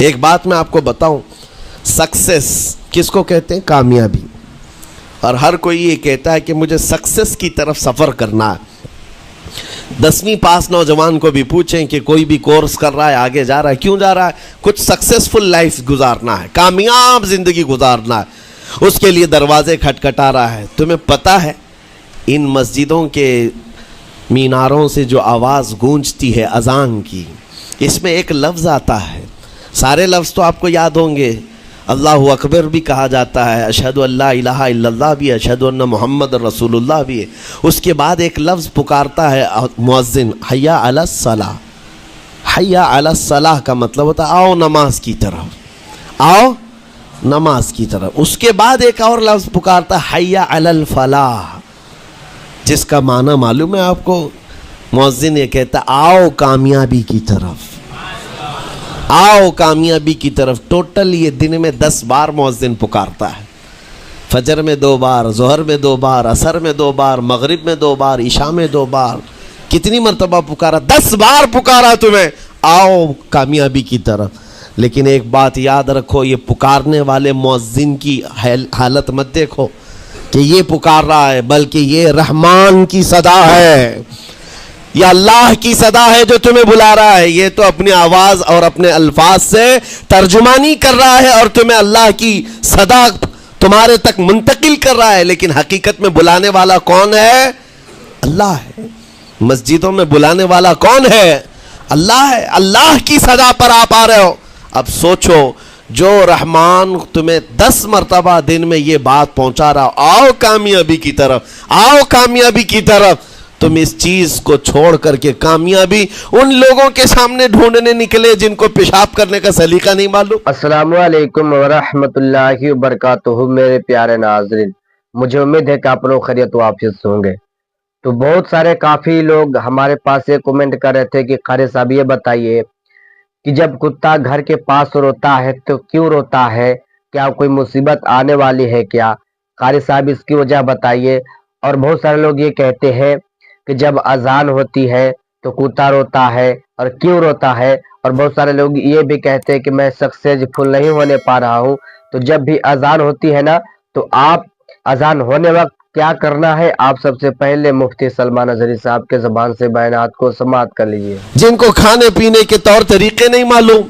ایک بات میں آپ کو بتاؤں، سکسیس کس کو کہتے ہیں؟ کامیابی. اور ہر کوئی یہ کہتا ہے کہ مجھے سکسیس کی طرف سفر کرنا ہے. 10ویں پاس نوجوان کو بھی پوچھیں کہ کوئی بھی کورس کر رہا ہے، آگے جا رہا ہے، کیوں جا رہا ہے؟ کچھ سکسیسفل لائف گزارنا ہے، کامیاب زندگی گزارنا ہے، اس کے لیے دروازے کھٹکھٹا رہا ہے. تمہیں پتہ ہے ان مسجدوں کے میناروں سے جو آواز گونجتی ہے اذان کی، اس میں ایک لفظ آتا ہے، سارے لفظ تو آپ کو یاد ہوں گے. اللہ اکبر بھی کہا جاتا ہے، اشہد ان لا الہ الا اللہ بھی، اشہد ان محمد رسول اللہ بھی ہے. اس کے بعد ایک لفظ پکارتا ہے مؤذن، حی علی الصلاۃ. حی علی الصلاۃ کا مطلب ہوتا ہے آؤ نماز کی طرف، آؤ نماز کی طرف. اس کے بعد ایک اور لفظ پکارتا ہے حی علی الفلاح، جس کا معنی معلوم ہے آپ کو؟ مؤذن یہ کہتا ہے آؤ کامیابی کی طرف، آؤ کامیابی کی طرف. ٹوٹل یہ دن میں 10 بار مؤذن پکارتا ہے. فجر میں 2 بار، ظہر میں 2 بار، عصر میں 2 بار، مغرب میں 2 بار، عشاء میں 2 بار. کتنی مرتبہ پکارا؟ 10 بار پکارا تمہیں، آؤ کامیابی کی طرف. لیکن ایک بات یاد رکھو، یہ پکارنے والے مؤذن کی حالت مت دیکھو کہ یہ پکار رہا ہے، بلکہ یہ رحمان کی صدا ہے، یہ اللہ کی صدا ہے جو تمہیں بلا رہا ہے. یہ تو اپنی آواز اور اپنے الفاظ سے ترجمانی کر رہا ہے اور تمہیں اللہ کی صدا تمہارے تک منتقل کر رہا ہے. لیکن حقیقت میں بلانے والا کون ہے؟ اللہ ہے. مسجدوں میں بلانے والا کون ہے؟ اللہ ہے. اللہ کی صدا پر آپ آ رہے ہو. اب سوچو، جو رحمان تمہیں 10 مرتبہ دن میں یہ بات پہنچا رہا، آؤ کامیابی کی طرف، آؤ کامیابی کی طرف، تم اس چیز کو چھوڑ کر کے کامیابی ان لوگوں کے سامنے ڈھونڈنے نکلے جن کو پیشاب کرنے کا سلیقہ نہیں معلوم. السلام علیکم ورحمۃ اللہ وبرکاتہ. میرے پیارے ناظرین، مجھے امید ہے کہ آپ لوگ خیریت و عافیت سے ہوں گے. تو بہت سارے کافی لوگ ہمارے پاس یہ کومنٹ کر رہے تھے کہ قاری صاحب یہ بتائیے کہ جب کتا گھر کے پاس روتا ہے تو کیوں روتا ہے؟ کیا کوئی مصیبت آنے والی ہے کیا؟ قاری صاحب اس کی وجہ بتائیے. اور بہت سارے لوگ یہ کہتے ہیں کہ جب اذان ہوتی ہے تو کتا روتا ہے، اور کیوں روتا ہے؟ اور بہت سارے لوگ یہ بھی کہتے ہیں کہ میں سکسیسفل نہیں ہونے پا رہا ہوں. تو جب بھی اذان ہوتی ہے نا، تو آپ اذان ہونے وقت کیا کرنا ہے؟ آپ سب سے پہلے مفتی سلمان اظہری صاحب کے زبان سے بیانات کو سماعت کر لیجیے. جن کو کھانے پینے کے طور طریقے نہیں معلوم،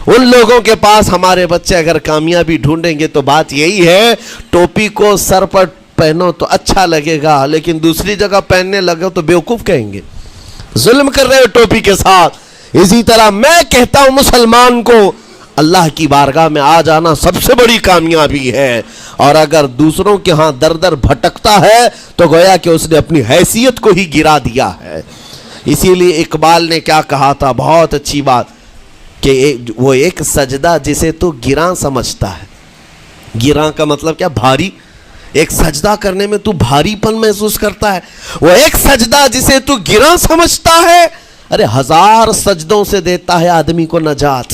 ان لوگوں کے پاس ہمارے بچے اگر کامیابی ڈھونڈیں گے تو بات یہی ہے، ٹوپی کو سر پر پہنو تو اچھا لگے گا، لیکن دوسری جگہ پہننے لگے تو بیوقوف کہیں گے، ظلم کر رہے ہو ٹوپی کے ساتھ. اسی طرح میں کہتا ہوں مسلمان کو اللہ کی بارگاہ میں آ جانا سب سے بڑی کامیابی ہے. اور اگر دوسروں کے ہاں در در بھٹکتا ہے تو گویا کہ اس نے اپنی حیثیت کو ہی گرا دیا ہے. اسی لیے اقبال نے کیا کہا تھا، بہت اچھی بات، کہ وہ ایک سجدہ جسے تو گراں سمجھتا ہے. گراں کا مطلب کیا؟ بھاری. ایک سجدہ کرنے میں تو بھاری پن محسوس کرتا ہے. وہ ایک سجدہ جسے تو گراں سمجھتا ہے، ارے 1000 سجدوں سے دیتا ہے آدمی کو نجات.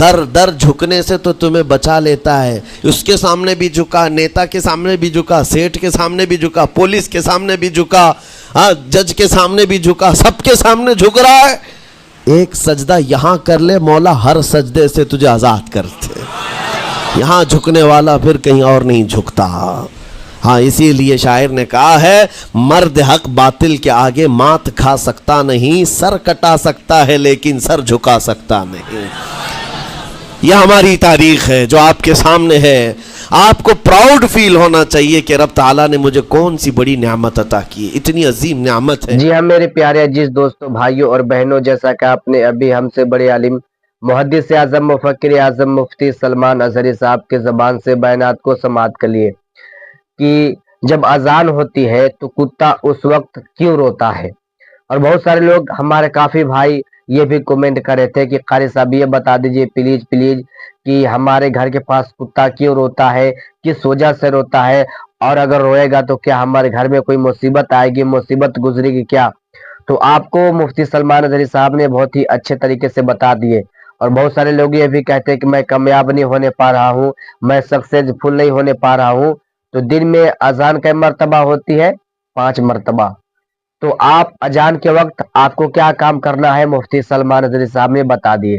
در در جھکنے سے تو تمہیں بچا لیتا ہے. اس کے سامنے بھی جھکا، نیتا کے سامنے بھی جھکا، سیٹ کے سامنے بھی جھکا، پولیس کے سامنے بھی جھکا، جج کے سامنے بھی جھکا، سب کے سامنے جھک رہا ہے. ایک سجدہ یہاں کر لے، مولا ہر سجدے سے تجھے آزاد کرتے. یہاں جھکنے والا پھر کہیں اور نہیں جھکتا. ہاں، اسی لیے شاعر نے کہا ہے، مرد حق باطل کے آگے مات کھا سکتا نہیں، سر کٹا سکتا ہے لیکن سر جھکا سکتا نہیں. یہ ہماری تاریخ ہے جو آپ کے سامنے ہے. آپ کو پراؤڈ فیل ہونا چاہیے کہ رب تعالیٰ نے مجھے کون سی بڑی نعمت عطا کی، اتنی عظیم نعمت ہے. جی ہاں میرے پیارے عزیز دوستوں، بھائیوں اور بہنوں، جیسا کہ آپ نے ابھی ہم سے بڑے عالم محدث اعظم مفکر اعظم مفتی سلمان اظہری صاحب کے زبان سے بیانات کو سماعت کر لیے کہ جب اذان ہوتی ہے تو کتا اس وقت کیوں روتا ہے. اور بہت سارے لوگ ہمارے کافی بھائی یہ بھی کومنٹ کر رہے تھے کہ قاری صاحب یہ بتا دیجئے پلیز پلیز کہ ہمارے گھر کے پاس کتا کیوں روتا ہے، کس وجہ سے روتا ہے، اور اگر روئے گا تو کیا ہمارے گھر میں کوئی مصیبت آئے گی، مصیبت گزرے گی کیا؟ تو آپ کو مفتی سلمان اظہری صاحب نے بہت ہی اچھے طریقے سے بتا دیے. اور بہت سارے لوگ یہ بھی کہتے ہیں کہ میں کامیاب نہیں ہونے پا رہا ہوں، میں سکسیسفل نہیں ہونے پا رہا ہوں. تو دن میں اذان کئی مرتبہ ہوتی ہے؟ 5 مرتبہ. تو آپ اذان کے وقت آپ کو کیا کام کرنا ہے، مفتی سلمان اظہری صاحب نے بتا دیے.